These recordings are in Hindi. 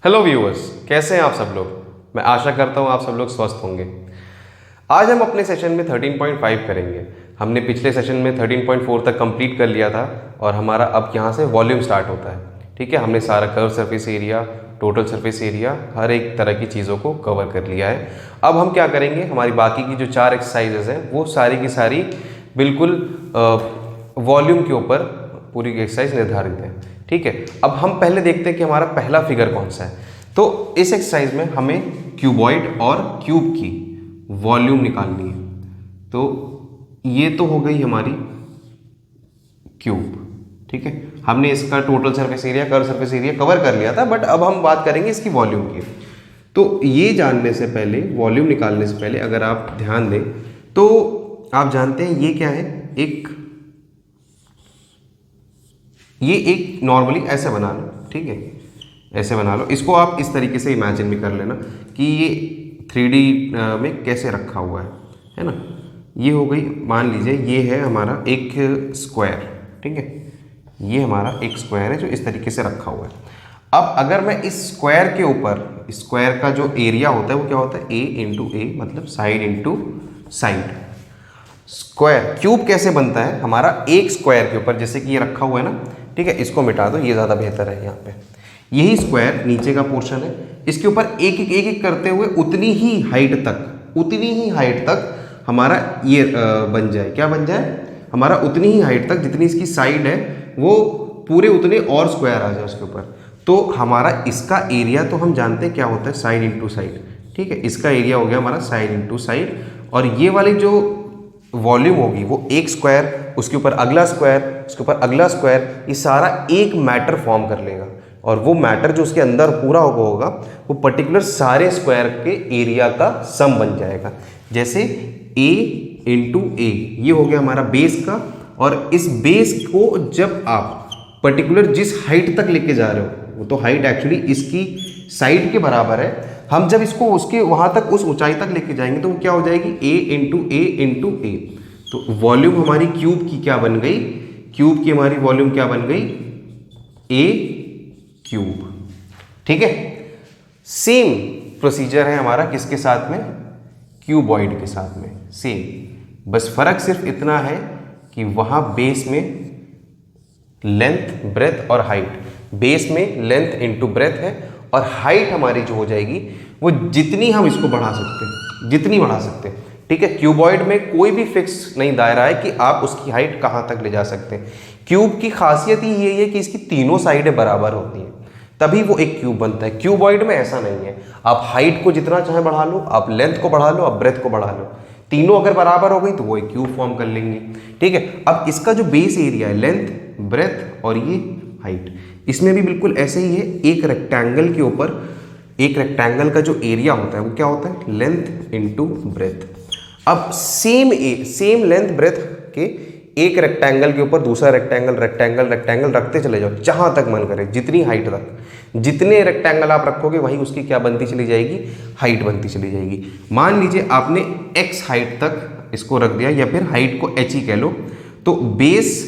हेलो व्यूअर्स, कैसे हैं आप सब लोग। मैं आशा करता हूं आप सब लोग स्वस्थ होंगे। आज हम अपने सेशन में 13.5 करेंगे। हमने पिछले सेशन में 13.4 तक कंप्लीट कर लिया था और हमारा अब यहाँ से वॉल्यूम स्टार्ट होता है। ठीक है, हमने सारा curve surface area, total surface area, हर एक तरह की चीज़ों को कवर कर लिया है। अब हम क्या करेंगे, हमारी बाकी की जो 4 एक्सरसाइजेज हैं वो सारी की सारी बिल्कुल वॉल्यूम के ऊपर पूरी एक्सरसाइज निर्धारित है। ठीक है, अब हम पहले देखते हैं कि हमारा पहला फिगर कौन सा है। तो इस एक्सरसाइज में हमें क्यूबॉइड और क्यूब की वॉल्यूम निकालनी है। तो ये तो हो गई हमारी क्यूब। ठीक है, हमने इसका total surface area, curve surface area cover कर लिया था, बट अब हम बात करेंगे इसकी वॉल्यूम की। तो ये जानने से पहले, वॉल्यूम निकालने से पहले अगर आप ध्यान दें तो आप जानते हैं ये क्या है। ये एक नॉर्मली ऐसे बना लो। ठीक है, ऐसे बना लो। इसको आप इस तरीके से इमेजिन भी कर लेना कि ये 3D में कैसे रखा हुआ है ना। ये हो गई, मान लीजिए ये है हमारा एक स्क्वायर। ठीक है, ये हमारा एक स्क्वायर है जो इस तरीके से रखा हुआ है। अब अगर मैं इस स्क्वायर के ऊपर, स्क्वायर का जो एरिया होता है वो क्या होता है, ए इंटू ए, मतलब side into side. Square cube कैसे बनता है, हमारा एक स्क्वायर के ऊपर, जैसे कि ये रखा हुआ है ना। ठीक है, इसको मिटा दो, ये ज़्यादा बेहतर है। यहाँ पे यही स्क्वायर नीचे का पोर्शन है, इसके ऊपर एक एक करते हुए उतनी ही हाइट तक हमारा ये बन जाए। क्या बन जाए हमारा, उतनी ही हाइट तक जितनी इसकी साइड है वो पूरे उतने और स्क्वायर आ जाए उसके ऊपर। तो हमारा इसका एरिया तो हम जानते हैं क्या होता है, साइड इंटू साइड। ठीक है, इसका एरिया हो गया हमारा साइड इंटू साइड, और ये वाली जो वॉल्यूम होगी वो एक स्क्वायर, उसके ऊपर अगला स्क्वायर, उसके ऊपर अगला स्क्वायर, ये सारा एक मैटर फॉर्म कर लेगा। और वो मैटर जो उसके अंदर पूरा होगा वो पर्टिकुलर सारे स्क्वायर के एरिया का सम बन जाएगा। जैसे a इंटू ए, ये हो गया हमारा बेस का। और इस बेस को जब आप पर्टिकुलर जिस हाइट तक लेके जा रहे हो, वो तो हाइट एक्चुअली इसकी साइड के बराबर है, हम जब इसको उसके वहां तक, उस ऊंचाई तक लेके जाएंगे तो वो क्या हो जाएगी, a इंटू ए इंटू ए। तो वॉल्यूम हमारी क्यूब की क्या बन गई, क्यूब की हमारी वॉल्यूम क्या बन गई, a क्यूब। ठीक है, सेम प्रोसीजर है हमारा किसके साथ में, क्यूबॉइड के साथ में सेम। बस फर्क सिर्फ इतना है कि वहां बेस में लेंथ, ब्रेथ और हाइट, बेस में लेंथ इंटू ब्रेथ है, और हाइट हमारी जो हो जाएगी वो जितनी हम इसको बढ़ा सकते हैं, जितनी बढ़ा सकते हैं। ठीक है, क्यूबॉइड में कोई भी फिक्स नहीं दायरा है कि आप उसकी हाइट कहाँ तक ले जा सकते हैं। क्यूब की खासियत ही यही है कि इसकी तीनों साइडें बराबर होती हैं, तभी वो एक क्यूब बनता है। क्यूबॉइड में ऐसा नहीं है, आप हाइट को जितना चाहे बढ़ा लो, आप लेंथ को बढ़ा लो, आप ब्रेथ को बढ़ा लो, तीनों अगर बराबर हो गई तो वो एक क्यूब फॉर्म कर लेंगे। ठीक है, अब इसका जो बेस एरिया है, लेंथ, ब्रेथ और ये हाइट, इसमें भी बिल्कुल ऐसे ही है। एक रेक्टेंगल के ऊपर, एक रेक्टेंगल का जो एरिया होता है वो क्या होता है, लेंथ इंटू ब्रेथ। अब सेम लेंथ ब्रेथ के एक रेक्टेंगल के ऊपर दूसरा रेक्टेंगल रखते चले जाओ, जहां तक मन करे, जितनी हाइट तक, जितने रेक्टेंगल आप रखोगे वहीं उसकी क्या बनती चली जाएगी, हाइट बनती चली जाएगी। मान लीजिए आपने x हाइट तक इसको रख दिया, या फिर हाइट को h ही कह लो, तो बेस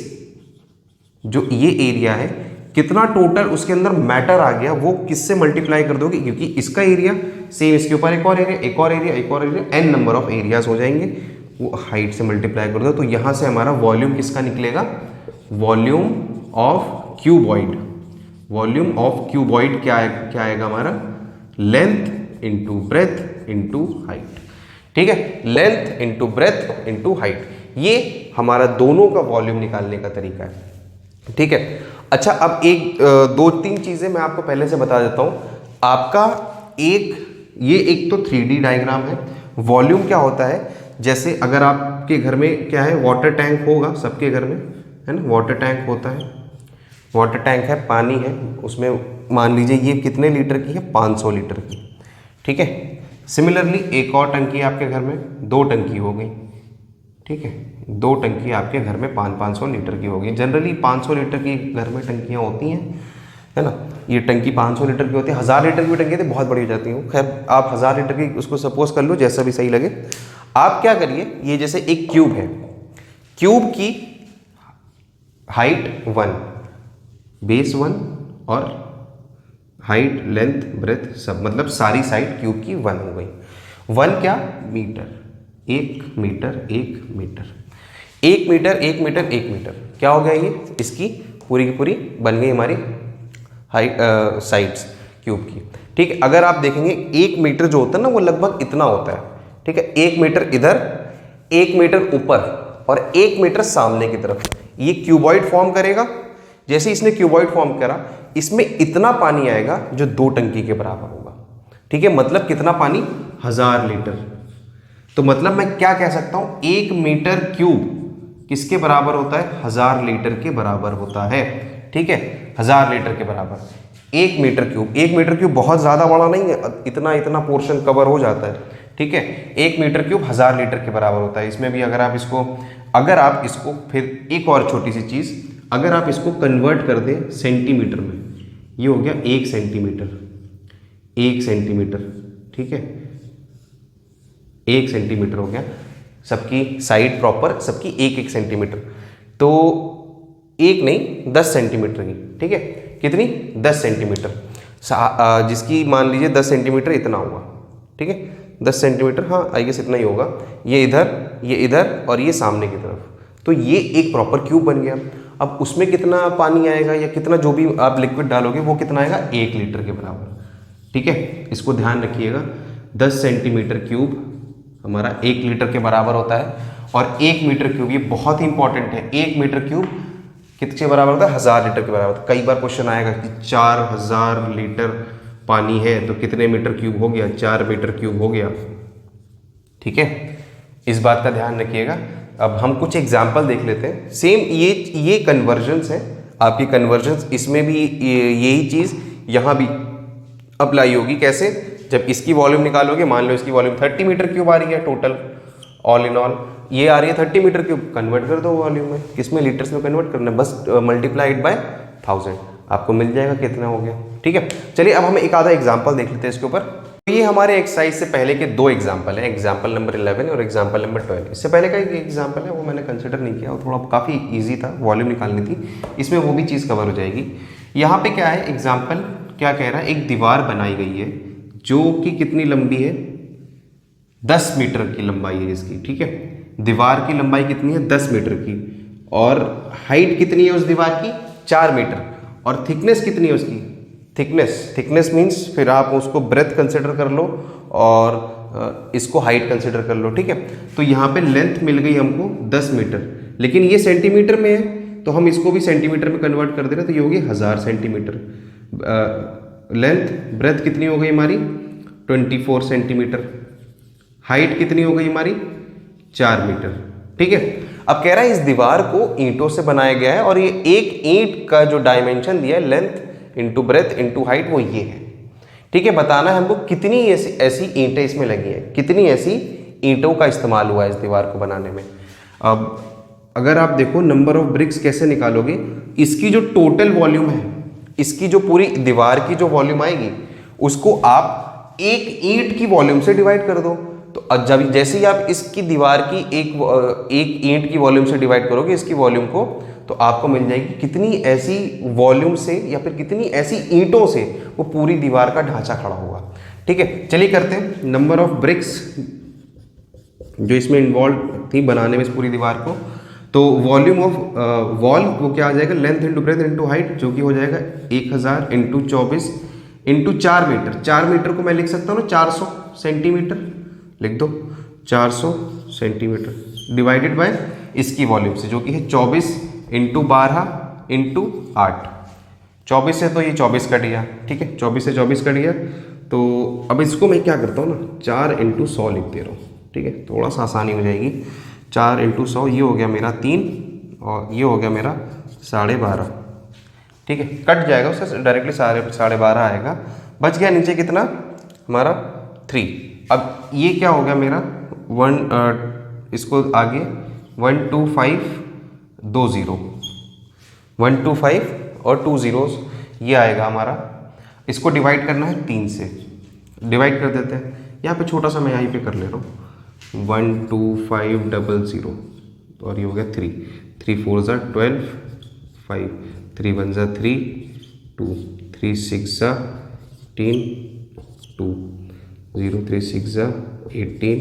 जो ये एरिया है, कितना टोटल उसके अंदर मैटर आ गया वो किससे मल्टीप्लाई कर दोगे, क्योंकि इसका एरिया सेम, इसके ऊपर एक और एरिया, एक और एरिया, एक और area, n number of areas हो जाएंगे, वो हाइट से मल्टीप्लाई कर दो। तो यहां से हमारा वॉल्यूम किसका निकलेगा, volume of cuboid. Volume of cuboid क्या आएगा हमारा, length into breadth into height. ठीक है, length into breadth into height, ये हमारा दोनों का वॉल्यूम निकालने का तरीका है। ठीक है, अच्छा, अब एक दो तीन चीजें मैं आपको पहले से बता देता हूं। आपका ये एक तो 3D डायग्राम है। वॉल्यूम क्या होता है, जैसे अगर आपके घर में क्या है, वाटर टैंक होगा, सबके घर में है ना, वाटर टैंक होता है। वाटर टैंक है, पानी है, उसमें मान लीजिए ये कितने लीटर की है, 500 लीटर की। ठीक है, सिमिलरली एक और टंकी आपके घर में, 2 टंकी हो गई। ठीक है, 2 टंकी आपके घर में 500 लीटर की होगी। जनरली 500 लीटर की घर में टंकियाँ होती हैं, है ना। ये टंकी 500 लीटर की होती है। 1000 लीटर की टंकी तो बहुत बड़ी हो जाती है। खैर, आप 1000 लीटर की उसको सपोज कर लो, जैसा भी सही लगे। आप क्या करिए, ये जैसे एक क्यूब है, क्यूब की हाइट 1, बेस 1 और हाइट, लेंथ, ब्रेथ सब, मतलब सारी साइड क्यूब की 1 हो गई। 1 क्या? Metre. 1 metre 1 metre 1 metre 1 metre 1 metre क्या हो गया ये? इसकी पूरी की पूरी बन गई हमारी हाइट, साइड्स क्यूब की। ठीक है, अगर आप देखेंगे 1 मीटर जो होता है ना वो लगभग इतना होता है। ठीक है, 1 मीटर इधर, 1 मीटर ऊपर और 1 मीटर सामने की तरफ, ये क्यूबॉइड फॉर्म करेगा। जैसे इसने क्यूबॉइड फॉर्म करा, इसमें इतना पानी आएगा जो 2 टंकी के बराबर होगा। ठीक है, मतलब कितना पानी? 1000 लीटर। तो मतलब मैं क्या कह सकता हूं, 1 मीटर क्यूब किसके बराबर होता है? 1000 लीटर के बराबर होता है। ठीक है, 1000 लीटर के बराबर 1 मीटर क्यूब। 1 मीटर क्यूब बहुत ज़्यादा बड़ा नहीं है, इतना इतना पोर्शन कवर हो जाता है। ठीक है, 1 मीटर क्यूब 1000 लीटर के बराबर होता है। इसमें भी अगर आप इसको फिर एक और छोटी सी चीज़, अगर आप इसको कन्वर्ट कर दें सेंटीमीटर में, ये हो गया 1 सेंटीमीटर। 1 सेंटीमीटर, ठीक है, 1 सेंटीमीटर हो गया। सबकी साइड प्रॉपर, सबकी 1 सेंटीमीटर, तो 1 नहीं 10 सेंटीमीटर की। ठीक है, कितनी? 10 सेंटीमीटर। जिसकी मान लीजिए 10 सेंटीमीटर इतना हुआ। ठीक है, 10 सेंटीमीटर, हाँ आई गेस इतना ही होगा। ये इधर और ये सामने की तरफ, तो ये एक प्रॉपर क्यूब बन गया। अब उसमें कितना पानी आएगा या कितना जो भी आप लिक्विड डालोगे वो कितना आएगा? 1 लीटर के बराबर। ठीक है, इसको ध्यान रखिएगा, 10 सेंटीमीटर क्यूब हमारा 1 लीटर के बराबर होता है। और 1 मीटर क्यूब, ये बहुत ही इंपॉर्टेंट है, 1 मीटर क्यूब कितने बराबर होता है? 1000 लीटर के बराबर। कई बार क्वेश्चन आएगा कि 4000 लीटर पानी है तो कितने मीटर क्यूब हो गया? 4 मीटर क्यूब हो गया। ठीक है, इस बात का ध्यान रखिएगा। अब हम कुछ एग्जाम्पल देख लेते हैं। सेम ये कन्वर्जन्स है, आपकी कन्वर्जन्स, इसमें भी यही चीज़ यहाँ भी अप्लाई होगी। कैसे? जब इसकी वॉल्यूम निकालोगे, मान लो इसकी वॉल्यूम 30 मीटर क्यूब आ रही है टोटल, ऑल इन ऑल ये आ रही है 30 मीटर क्यूब, कन्वर्ट कर दो वॉल्यूम में, किसमें? लीटर्स में कन्वर्ट करना है, बस मल्टीप्लाइड बाय 1000, आपको मिल जाएगा कितना हो गया। ठीक है, चलिए अब हम एक आधा एग्जाम्पल देख लेते हैं इसके ऊपर। तो ये हमारे एक्सरसाइज से पहले के 2 एग्जाम्पल हैं, एग्जाम्पल नंबर 11 और एग्जाम्पल नंबर 12। इससे पहले का एक एग्जाम्पल है वो मैंने कंसिडर नहीं किया, वो थोड़ा काफ़ी ईजी था, वॉल्यूम निकालनी थी, इसमें वो भी चीज़ कवर हो जाएगी। यहाँ पे क्या है, एग्जाम्पल क्या कह रहा है, एक दीवार बनाई गई है जो कि कितनी लंबी है? 10 मीटर की लंबाई है इसकी। ठीक है, दीवार की लंबाई कितनी है? 10 मीटर की, और हाइट कितनी है उस दीवार की? 4 मीटर, और थिकनेस कितनी है उसकी? थिकनेस मीन्स फिर आप उसको ब्रेथ कंसिडर कर लो और इसको हाइट कंसिडर कर लो। ठीक है, तो यहाँ पे लेंथ मिल गई हमको 10 मीटर, लेकिन ये सेंटीमीटर में है तो हम इसको भी सेंटीमीटर में कन्वर्ट कर दे रहे, तो ये होगी 1000 सेंटीमीटर। लेंथ, ब्रेथ कितनी हो गई हमारी? 24 सेंटीमीटर। हाइट कितनी हो गई हमारी? 4 मीटर। ठीक है, अब कह रहा है इस दीवार को ईंटों से बनाया गया है और ये एक ईंट का जो डायमेंशन दिया है, length into breadth into height, वो ये है। ठीक है, बताना है हमको कितनी ऐसी ईंटें इसमें लगी हैं, कितनी ऐसी ईंटों का इस्तेमाल हुआ है इस दीवार को बनाने में। अब अगर आप देखो नंबर ऑफ ब्रिक्स कैसे निकालोगे, इसकी जो टोटल वॉल्यूम है, इसकी जो पूरी दीवार की जो वॉल्यूम आएगी उसको आप एक ईंट की वॉल्यूम से डिवाइड कर दो। तो जब जैसे ही आप इसकी दीवार की एक ईंट की वॉल्यूम से डिवाइड करोगे इसकी वॉल्यूम को, तो आपको मिल जाएगी कितनी ऐसी वॉल्यूम से या फिर कितनी ऐसी ईंटों से वो पूरी दीवार का ढांचा खड़ा होगा। ठीक है, चलिए करते हैं नंबर ऑफ ब्रिक्स जो इसमें इन्वॉल्व थी बनाने में इस पूरी दीवार को। तो वॉल्यूम ऑफ वॉल वो क्या आ जाएगा? Length into breadth into height, जो कि हो जाएगा 1000 इंटू 24 इंटू 4 मीटर। 4 मीटर को मैं लिख सकता हूँ ना 400 सेंटीमीटर, लिख दो 400 सेंटीमीटर डिवाइडेड बाय इसकी वॉल्यूम से, जो कि है 24 इंटू 12 इंटू 8। 24 से तो ये 24 कट गया। ठीक है, 24 से 24 कट गया। तो अब इसको मैं क्या करता हूँ ना, 4 इंटू 100 लिख दे रहा हूँ। ठीक है, थोड़ा सा आसानी हो जाएगी। 4 इंटू 100, ये हो गया मेरा 3 और ये हो गया मेरा 12.5। ठीक है, कट जाएगा उससे डायरेक्टली 12.5 आएगा, बच गया नीचे कितना हमारा 3। अब ये क्या हो गया मेरा 1, इसको आगे 12520, 125 और 2 zeros ये आएगा हमारा। इसको डिवाइड करना है 3 से, डिवाइड कर देते हैं। यहाँ पे छोटा सा मैं यहीं पे कर ले रहा हूँ, 12500 और ये हो गया 3, 3 4 ज़ा 12, 5 3 1 ज़ा 3, 2 3 6 ज़ा 2 0 3 6 18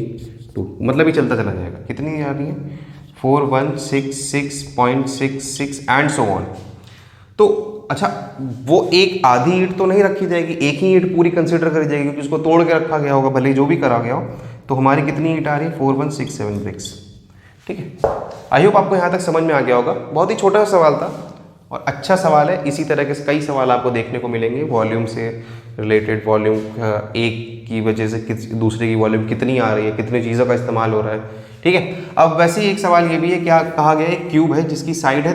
2, मतलब ये चलता चला जाएगा। कितनी आ रही है 4166.66 एंड सो ऑन। तो अच्छा, वो एक आधी ईंट तो नहीं रखी जाएगी, एक ही ईंट पूरी कंसिडर करी जाएगी क्योंकि उसको तोड़ के रखा गया होगा, भले ही जो भी करा गया हो। तो हमारी कितनी ईंट आ रही है 4167 ब्रिक्स। ठीक है, आई होप आपको यहाँ तक समझ में आ गया होगा। बहुत ही छोटा सा सवाल था और अच्छा सवाल है। इसी तरह के कई सवाल आपको देखने को मिलेंगे वॉल्यूम से रिलेटेड, वॉल्यूम एक की वजह से दूसरे की वॉल्यूम कितनी आ रही है, कितनी चीज़ों का इस्तेमाल हो रहा है। ठीक है, अब वैसे ही एक सवाल ये भी है, क्या कहा गया है, एक क्यूब है जिसकी साइड है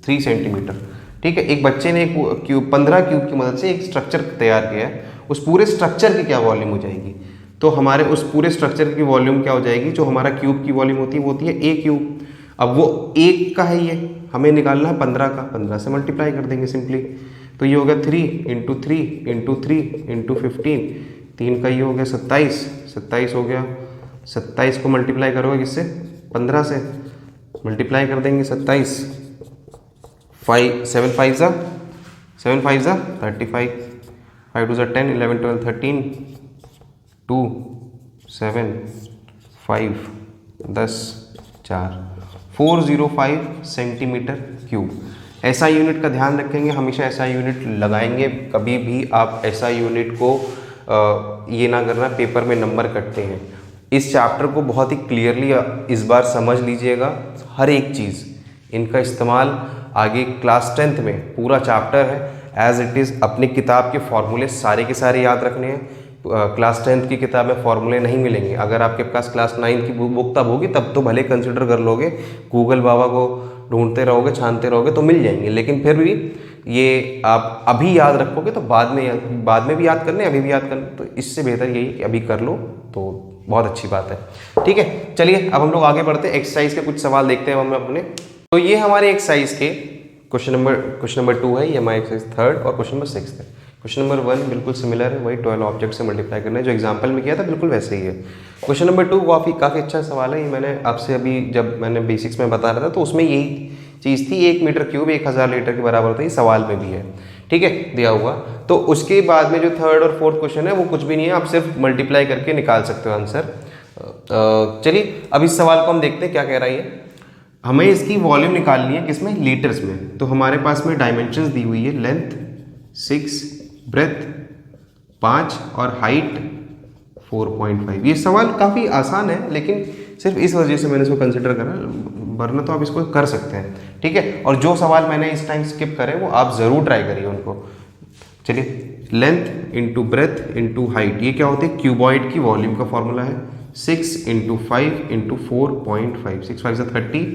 3 सेंटीमीटर। ठीक है, एक बच्चे ने एक क्यूब 15 क्यूब की मदद से एक स्ट्रक्चर तैयार किया है, उस पूरे स्ट्रक्चर की क्या वॉल्यूम हो जाएगी। तो हमारे उस पूरे स्ट्रक्चर की वॉल्यूम क्या हो जाएगी, जो हमारा क्यूब की वॉल्यूम होती है वो होती है ए क्यूब। अब वो एक का है, ये हमें निकालना है 15 का, 15 से मल्टीप्लाई कर देंगे सिंपली। तो ये हो गया 3 × 3 × 3 × 15, 3 का ये हो गया 27, 27 हो गया। 27 को मल्टीप्लाई करोगे किससे, 15 से मल्टीप्लाई कर देंगे 27, 7 5 ज़ा 35, 5 2 ज़ा 10, 11 12 13, 2 7 5 10 4 405 सेंटीमीटर क्यूब। ऐसा यूनिट का ध्यान रखेंगे, हमेशा ऐसा यूनिट लगाएंगे। कभी भी आप ऐसा यूनिट को ये ना करना पेपर में नंबर कटते हैं। इस चैप्टर को बहुत ही क्लियरली इस बार समझ लीजिएगा, हर एक चीज़ इनका इस्तेमाल आगे क्लास 10th में पूरा चैप्टर है एज इट इज़। अपनी किताब के फॉर्मूले सारे के सारे याद रखने हैं। क्लास 10th की किताब में फॉर्मूले नहीं मिलेंगे। अगर आपके पास क्लास 9 की बुक तब होगी तब तो भले कंसिडर कर लोगे, गूगल बाबा को ढूंढते रहोगे, छानते रहोगे तो मिल जाएंगे, लेकिन फिर भी ये आप अभी याद रखोगे तो बाद में भी याद करने, अभी भी याद करने, तो इससे बेहतर यही कि अभी कर लो तो बहुत अच्छी बात है। ठीक है, चलिए अब हम लोग आगे बढ़ते हैं। एक्सरसाइज के कुछ सवाल देखते हैं हम अपने। तो ये हमारे एक्सरसाइज के क्वेश्चन नंबर 2 है, ये हमारे एक्सरसाइज 3rd और क्वेश्चन नंबर 6 है। क्वेश्चन नंबर 1 बिल्कुल सिमिलर है, वही 12 ऑब्जेक्ट से मल्टीप्लाई करना है जो एग्जांपल में किया था, बिल्कुल वैसे ही है। क्वेश्चन नंबर 2 काफ़ी अच्छा सवाल है। ये मैंने आपसे अभी जब मैंने बेसिक्स में बता रहा था तो उसमें यही चीज़ थी, 1 मीटर क्यूब 1000 लीटर के बराबर होता है, ये सवाल में भी है। ठीक है, दिया हुआ। तो उसके बाद में जो 3rd और 4th क्वेश्चन है वो कुछ भी नहीं है, आप सिर्फ मल्टीप्लाई करके निकाल सकते हो आंसर। चलिए अब इस सवाल को हम देखते हैं क्या कह रहा है ये। हमें इसकी वॉल्यूम निकालनी है किसमें, लीटर्स में। तो हमारे पास में डायमेंशंस दी हुई है, लेंथ 6, ब्रेथ 5 और हाइट 4.5। ये सवाल काफ़ी आसान है, लेकिन सिर्फ इस वजह से मैंने इसको कंसिडर करा, वरना तो आप इसको कर सकते हैं। ठीक है, और जो सवाल मैंने इस टाइम स्किप करे वो आप ज़रूर ट्राई करिए उनको। चलिए, length into breadth into height, ये क्या होती है, क्यूबॉइड की वॉल्यूम का फॉर्मूला है। 6 × 5 × 4.5, 6 5 × 30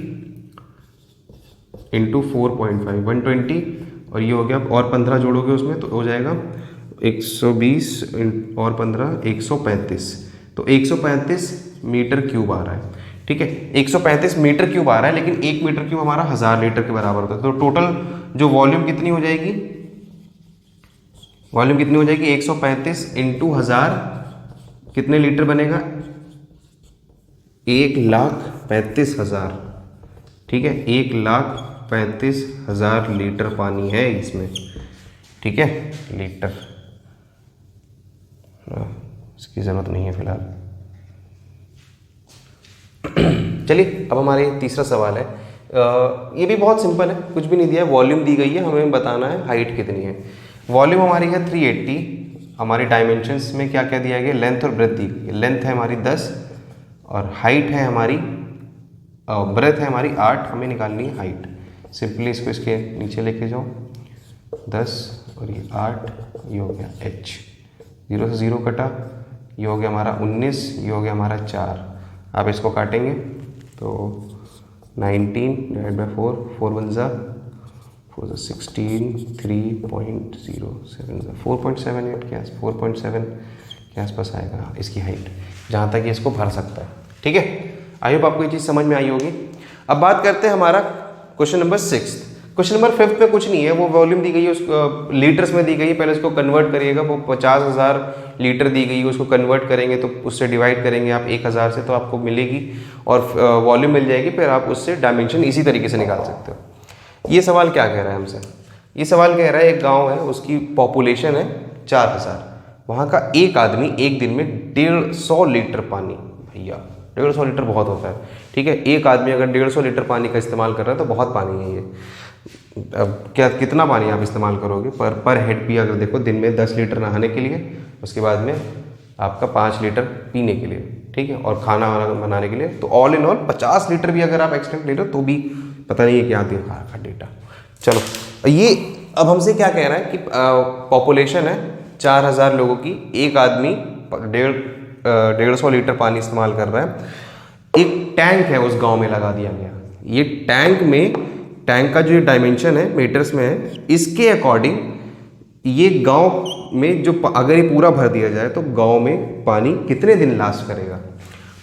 इंटू 4.5 120, और ये हो गया, और 15 जोड़ोगे उसमें तो हो जाएगा 120 और 15 135। तो 135 मीटर क्यूब आ रहा है। ठीक है, 135 मीटर क्यूब आ रहा है, लेकिन 1 मीटर क्यूब हमारा 1000 लीटर के बराबर होता है। तो टोटल जो वॉल्यूम कितनी हो जाएगी, वॉल्यूम कितनी हो जाएगी, 135 इंटू 1000 कितने लीटर बनेगा, 1,35,000। ठीक है, 1,35,000 लीटर पानी है इसमें। ठीक है, लीटर, इसकी ज़रूरत नहीं है फिलहाल। चलिए अब हमारे तीसरा सवाल है। ये भी बहुत सिंपल है, कुछ भी नहीं दिया है, वॉल्यूम दी गई है, हमें बताना है हाइट कितनी है। वॉल्यूम हमारी है 380। हमारी डायमेंशंस में क्या क्या दिया गया, लेंथ और ब्रेथ दी गई है। लेंथ है हमारी 10 और हाइट है हमारी, ब्रेथ है हमारी 8। हमें निकालनी है हाइट। सिंपली इसको इसके नीचे लेके जाओ, 10 और ये 8, ये हो गया h, 0 से 0 कटा, ये हो गया हमारा 19, ये हो गया हमारा 4। आप इसको काटेंगे तो 19 / 4, 4 1 ज़ा 4 16, 3.07 4.78 के आस 4.7 के आसपास आएगा इसकी हाइट, जहाँ तक ये इसको भर सकता है। ठीक है, आई होप आपको ये चीज़ समझ में आई होगी। अब बात करते हैं हमारा क्वेश्चन नंबर 6। क्वेश्चन नंबर 5 में कुछ नहीं है, वो वॉल्यूम दी गई है, उसको लीटर्स में दी गई है। पहले उसको कन्वर्ट करिएगा, वो 50,000 लीटर दी गई है, उसको कन्वर्ट करेंगे तो उससे डिवाइड करेंगे आप 1000 से, तो आपको मिलेगी और वॉल्यूम मिल जाएगी। फिर आप उससे डायमेंशन इसी तरीके से निकाल सकते हो। ये सवाल क्या कह रहा है हमसे, ये सवाल कह रहा है एक गाँव है, उसकी पॉपुलेशन है 4,000, वहाँ का एक आदमी एक दिन में 150 लीटर पानी, भैया 150 लीटर बहुत होता है, ठीक है। एक आदमी अगर 150 लीटर पानी का इस्तेमाल कर रहा है तो बहुत पानी है ये। अब क्या कितना पानी आप इस्तेमाल करोगे पर हेड भी अगर देखो, दिन में 10 लीटर नहाने के लिए, उसके बाद में आपका 5 लीटर पीने के लिए, ठीक है, और खाना वाना बनाने के लिए, तो ऑल इन ऑल 50 लीटर भी अगर आप एक्स्ट्रा ले लो तो भी पता नहीं है क्या आती है डेटा। चलो ये अब हमसे क्या कह रहा है कि पॉपुलेशन है 4,000 लोगों की, एक आदमी 150 लीटर पानी इस्तेमाल कर रहा है, एक टैंक है उस गांव में लगा दिया गया। ये टैंक का जो डायमेंशन है मीटर्स में है, इसके अकॉर्डिंग ये गांव में जो अगर ये पूरा भर दिया जाए तो गांव में पानी कितने दिन लास्ट करेगा।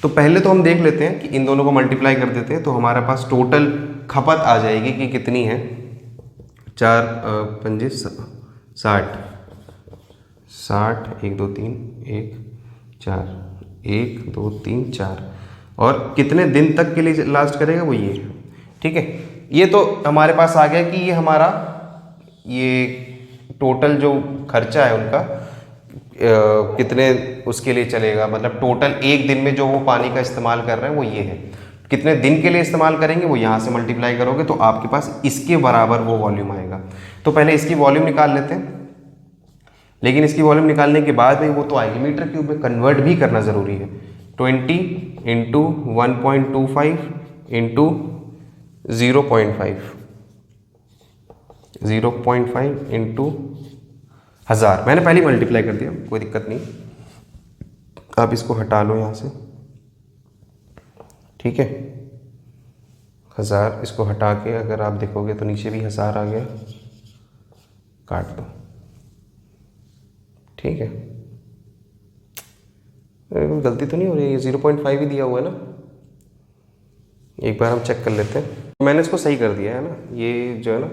तो पहले तो हम देख लेते हैं कि इन दोनों को मल्टीप्लाई कर देते हैं, तो हमारे पास टोटल खपत आ जाएगी कि कितनी है, 4 पंजे 60, 1 2 3 1 4, 1 2 3 4, और कितने दिन तक के लिए लास्ट करेगा वो ये, ठीक है। ये तो हमारे पास आ गया कि ये हमारा ये टोटल जो खर्चा है उनका कितने उसके लिए चलेगा, मतलब टोटल एक दिन में जो वो पानी का इस्तेमाल कर रहे हैं वो ये है। कितने दिन के लिए इस्तेमाल करेंगे वो यहाँ से मल्टीप्लाई करोगे तो आपके पास इसके बराबर वो वॉल्यूम आएगा। तो पहले इसकी वॉल्यूम निकाल लेते हैं, लेकिन इसकी वॉल्यूम निकालने के बाद में वो तो आएगी मीटर क्यूब में कन्वर्ट भी करना ज़रूरी है। 20 इंटू 1.25 इंटू 0.5 इंटू 1000, मैंने पहले मल्टीप्लाई कर दिया, कोई दिक्कत नहीं। आप इसको हटा लो यहाँ से, ठीक है। 1000 इसको हटा के अगर आप देखोगे तो नीचे भी 1000 आ गया, काट दो, ठीक है। गलती तो नहीं हो रही है, 0.5 ही दिया हुआ है ना, एक बार हम चेक कर लेते हैं। मैंने इसको सही कर दिया है ना, ये जो है ना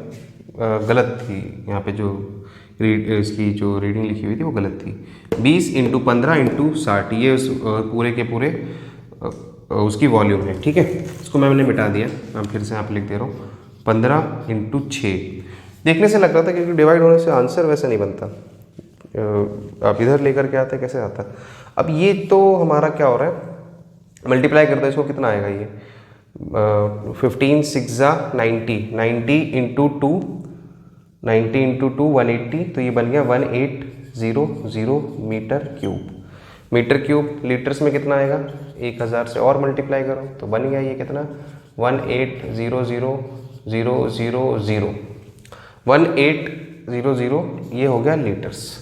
गलत थी, यहाँ पे जो इसकी जो रीडिंग लिखी हुई थी वो गलत थी। 20 इंटू 15 इंटू 60, ये उस पूरे के पूरे उसकी वॉल्यूम है, ठीक है। इसको मैंने मिटा दिया, मैं फिर से यहाँ पे लिख दे रहा हूँ 15 इंटू 6। देखने से लग रहा था क्योंकि डिवाइड होने से आंसर वैसे नहीं बनता, आप इधर लेकर के आते कैसे आता। अब ये तो हमारा क्या हो रहा है, मल्टीप्लाई करते हैं इसको, कितना आएगा ये 15 6 90, 90 इंटू 2, 90 इंटू 2 180, तो ये बन गया 1800 metre cube. Metre cube litres में कितना आएगा, 1000 से और मल्टीप्लाई करो तो बन गया ये कितना 1800 ये हो गया लीटर्स,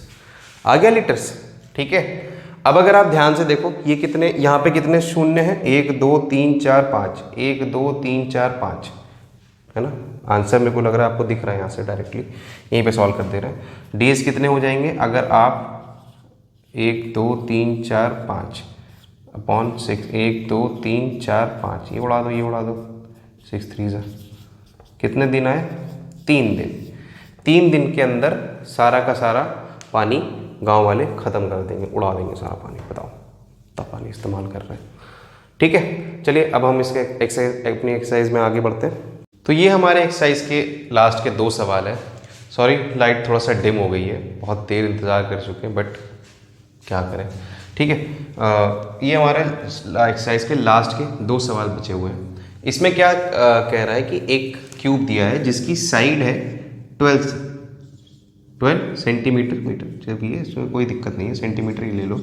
आ गया लीटर्स, ठीक है। अब अगर आप ध्यान से देखो ये कितने, यहाँ पे कितने शून्य हैं, 1 2 3 4 5, 1 2 3 4 5, है ना। आंसर मेरे को लग रहा है आपको दिख रहा है यहाँ से डायरेक्टली, यहीं पे सॉल्व कर दे रहे हैं। डेज कितने हो जाएंगे अगर आप 1 2 3 4 5 अपॉन 6, 1 2 3 4 5, ये उड़ा दो, ये उड़ा दो, 6 3 कितने दिन आए, 3 दिन। 3 दिन के अंदर सारा का सारा पानी गांव वाले ख़त्म कर देंगे, उड़ा देंगे सारा पानी, बताओ तब पानी इस्तेमाल कर रहे हैं, ठीक है। चलिए अब हम इसके अपनी एक्सरसाइज में आगे बढ़ते हैं। तो ये हमारे एक्सरसाइज के लास्ट के 2 सवाल है। सॉरी लाइट थोड़ा सा डिम हो गई है, बहुत देर इंतज़ार कर चुके हैं, बट क्या करें, ठीक है। ये हमारे एक्सरसाइज के लास्ट के 2 सवाल बचे हुए हैं। इसमें क्या कह रहा है कि एक क्यूब दिया है जिसकी साइड है 12 सेंटीमीटर मीटर, चलिए इसमें कोई दिक्कत नहीं है, सेंटीमीटर ही ले लो,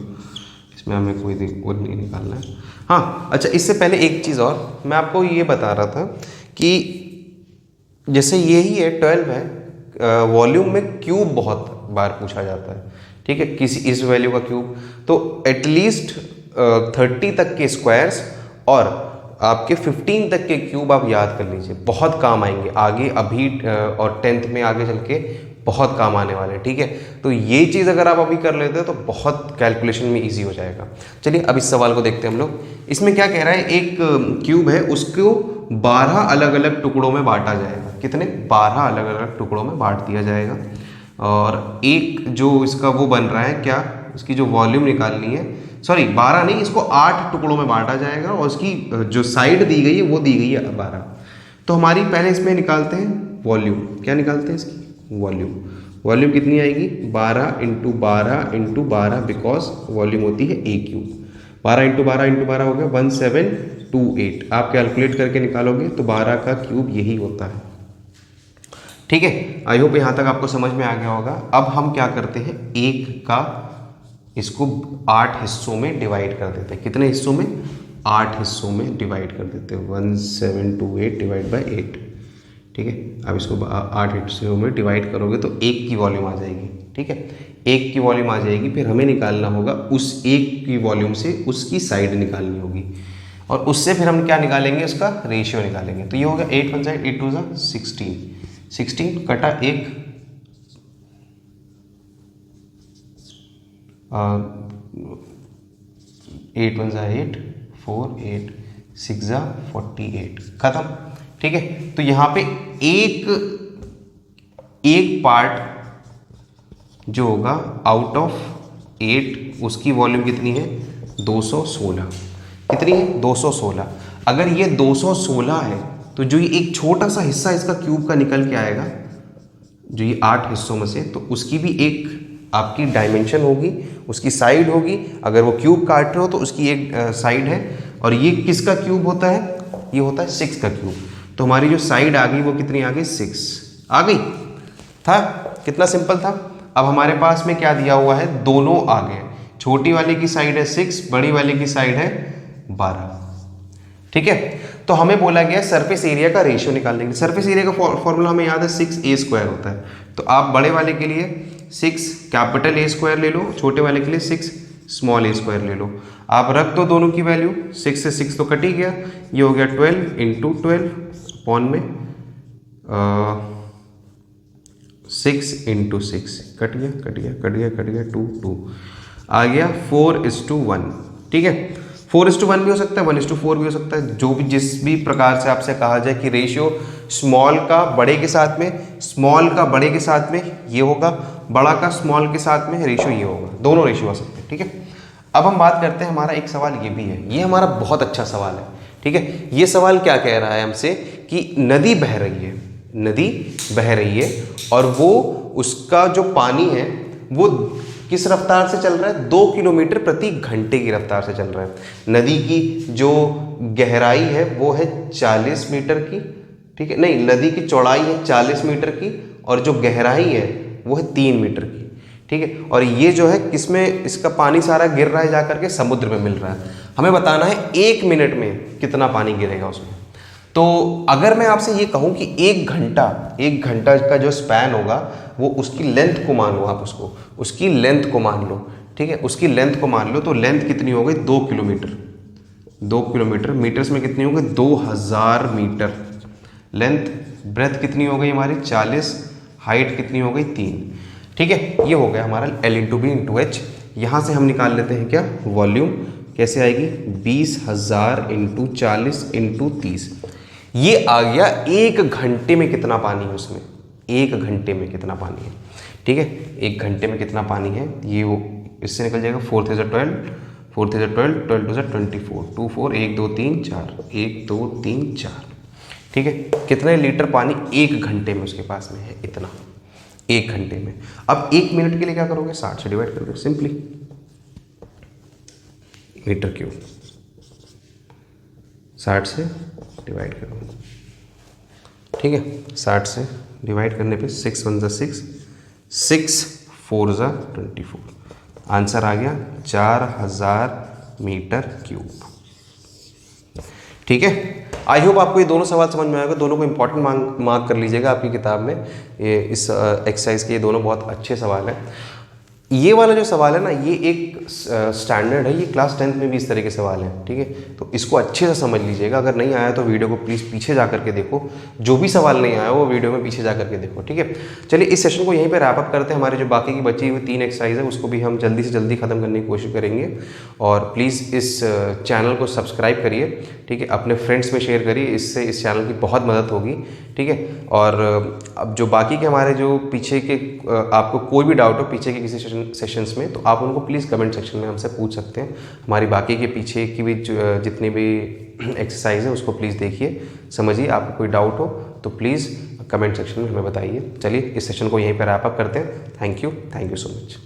इसमें हमें कोई वो नहीं निकालना है। हाँ अच्छा, इससे पहले एक चीज़ और मैं आपको ये बता रहा था कि जैसे ये ही है 12 है, वॉल्यूम में क्यूब बहुत बार पूछा जाता है, ठीक है, किसी इस वैल्यू का क्यूब, तो एटलीस्ट 30 तक के स्क्वायर्स और आपके 15 तक के क्यूब आप याद कर लीजिए, बहुत काम आएंगे आगे, अभी और 10th में आगे चल के बहुत काम आने वाले हैं, ठीक है। तो ये चीज़ अगर आप अभी कर लेते हैं तो बहुत कैलकुलेशन में इजी हो जाएगा। चलिए अब इस सवाल को देखते हैं हम लोग। इसमें क्या कह रहा है, एक क्यूब है उसको 12 अलग अलग टुकड़ों में बांटा जाएगा, कितने 12 अलग अलग टुकड़ों में बांट दिया जाएगा, और एक जो इसका वो बन रहा है क्या, इसकी जो वॉल्यूम निकालनी है, सॉरी 12 नहीं, इसको 8 टुकड़ों में बांटा जाएगा और उसकी जो साइड दी गई है वो दी गई है 12। तो हमारी पहले इसमें निकालते हैं वॉल्यूम, क्या निकालते हैं इसकी वॉल्यूम, वॉल्यूम कितनी आएगी 12 इंटू 12 इंटू 12 बिकॉज वॉल्यूम होती है ए क्यूब। 12 इंटू 12 इंटू 12 हो गया 1728। आप कैलकुलेट करके निकालोगे तो 12 का क्यूब यही होता है। ठीक है, आई होप यहाँ तक आपको समझ में आ गया होगा। अब हम क्या करते हैं, एक का इसको 8 हिस्सों में डिवाइड कर देते हैं। कितने हिस्सों में, 8 हिस्सों में डिवाइड कर देते हैं। 1728 डिवाइड बाई 8। ठीक है, अब इसको 8 हिस्सों में डिवाइड करोगे तो एक की वॉल्यूम आ जाएगी। ठीक है, एक की वॉल्यूम आ जाएगी। फिर हमें निकालना होगा उस एक की वॉल्यूम से उसकी साइड निकालनी होगी, और उससे फिर हम क्या निकालेंगे, उसका रेशियो निकालेंगे। तो ये हो गया 8 1 साइड 8 2 16, 16 कटा 1 8 1 8 4 8 6 48 खत्म। ठीक है, तो यहाँ पे एक पार्ट जो होगा आउट ऑफ 8 उसकी वॉल्यूम कितनी है 216। कितनी है 216। अगर ये 216 है तो जो ये एक छोटा सा हिस्सा इसका क्यूब का निकल के आएगा, जो ये 8 हिस्सों में से, तो उसकी भी एक आपकी डायमेंशन होगी, उसकी साइड होगी। अगर वो क्यूब काट रहे हो तो उसकी एक साइड है। और ये किसका क्यूब होता है, ये होता है 6 का क्यूब। तो हमारी जो साइड आ गई वो कितनी आ गई 6 आ गई। था कितना सिंपल था। अब हमारे पास में क्या दिया हुआ है, दोनों आ गए। छोटी वाले की साइड है 6, बड़ी वाले की साइड है 12। ठीक है, तो हमें बोला गया सरफेस एरिया का रेशियो निकालने के लिए। सरफेस एरिया का फॉर्मूला हमें याद है 6a² होता है। तो आप बड़े वाले के लिए 6 कैपिटल A² ले लो, छोटे वाले के लिए 6 स्मॉल A² ले लो। आप रख दो दोनों की वैल्यू, 6 से 6 तो कट ही गया। ये हो गया 12 इंटू 12 अपॉन में 6 इंटू 6 कट गया कट गया कट गया कट गया 2 2 आ गया 4:1। ठीक है, 4:1 भी हो सकता है, 1:4 भी हो सकता है। जो भी जिस भी प्रकार से आपसे कहा जाए कि रेशियो स्मॉल का बड़े के साथ में, स्मॉल का बड़े के साथ में ये होगा, बड़ा का स्मॉल के साथ में रेशियो ये होगा, दोनों रेशियो आ सकते हैं। ठीक है, अब हम बात करते हैं, हमारा एक सवाल ये भी है, ये हमारा बहुत अच्छा सवाल है। ठीक है, ये सवाल क्या कह रहा है हमसे कि नदी बह रही है, नदी बह रही है और वो उसका जो पानी है वो किस रफ्तार से चल रहा है, 2 किलोमीटर प्रति घंटे की रफ्तार से चल रहा है। नदी की जो गहराई है वो है 40 मीटर की। ठीक है, नहीं, नदी की चौड़ाई है 40 मीटर की और जो गहराई है वो है 3 मीटर की। ठीक है, और ये जो है किसमें इसका पानी सारा गिर रहा है, जा करके समुद्र में मिल रहा है। हमें बताना है 1 मिनट में कितना पानी गिरेगा उसमें। तो अगर मैं आपसे ये कहूँ कि 1 घंटा का जो स्पैन होगा वो उसकी लेंथ को मान लो, आप उसकी लेंथ को मान लो। ठीक है, उसकी लेंथ को मान लो, तो लेंथ कितनी हो गई 2 किलोमीटर। 2 किलोमीटर मीटर्स में कितनी हो गई 2000 मीटर लेंथ। ब्रेथ कितनी हो गई हमारी 40, हाइट कितनी हो गई 3। ठीक है, ये हो गया हमारा L/B/H। यहाँ से हम निकाल लेते हैं क्या, वॉल्यूम कैसे आएगी 20,000 इंटू 40 इंटू 30। ये आ गया 1 घंटे में कितना पानी है उसमें, 1 घंटे में कितना पानी है। ठीक है, 1 घंटे में कितना पानी है, ये वो इससे निकल जाएगा 4 × 12, 4 × 12, 12 × 24, 2 4 1 2 3 4 1 2 3 4। ठीक है, कितने लीटर पानी 1 घंटे में उसके पास में है, इतना 1 घंटे में। अब 1 मिनट के लिए क्या करोगे, 60 से डिवाइड कर दो सिंपली, मीटर क्यूब 60 से डिवाइड करो। ठीक है, 60 से डिवाइड करने पे 6 1 6, 6 4 24। आंसर आ गया 4000 मीटर क्यूब। ठीक है, आई होप आपको ये दोनों सवाल समझ में आएगा। दोनों को इंपॉर्टेंट मार्क कर लीजिएगा आपकी किताब में। ये इस एक्सरसाइज के ये दोनों बहुत अच्छे सवाल हैं। ये वाला जो सवाल है ना, ये एक स्टैंडर्ड है, ये क्लास 10th में भी इस तरह के सवाल हैं। ठीक है, तो इसको अच्छे से समझ लीजिएगा। अगर नहीं आया तो वीडियो को प्लीज़ पीछे जा करके देखो, जो भी सवाल नहीं आया वो वीडियो में पीछे जा करके देखो। ठीक है, चलिए इस सेशन को यहीं पे रैप अप करते हैं। हमारे जो बाकी की बची हुई 3 एक्सरसाइज है उसको भी हम जल्दी से जल्दी ख़त्म करने की कोशिश करेंगे। और प्लीज़ इस चैनल को सब्सक्राइब करिए। ठीक है, अपने फ्रेंड्स में शेयर करिए, इससे इस चैनल की बहुत मदद होगी। ठीक है, और अब जो बाकी के हमारे जो पीछे के आपको कोई भी डाउट हो पीछे के किसी सेशंस में, तो आप उनको प्लीज़ कमेंट सेक्शन में हमसे पूछ सकते हैं। हमारी बाकी के पीछे की भी जितनी भी एक्सरसाइज है उसको प्लीज़ देखिए, समझिए। आपको कोई डाउट हो तो प्लीज़ कमेंट सेक्शन में हमें बताइए। चलिए इस सेशन को यहीं पर रैप अप करते हैं। Thank you so much.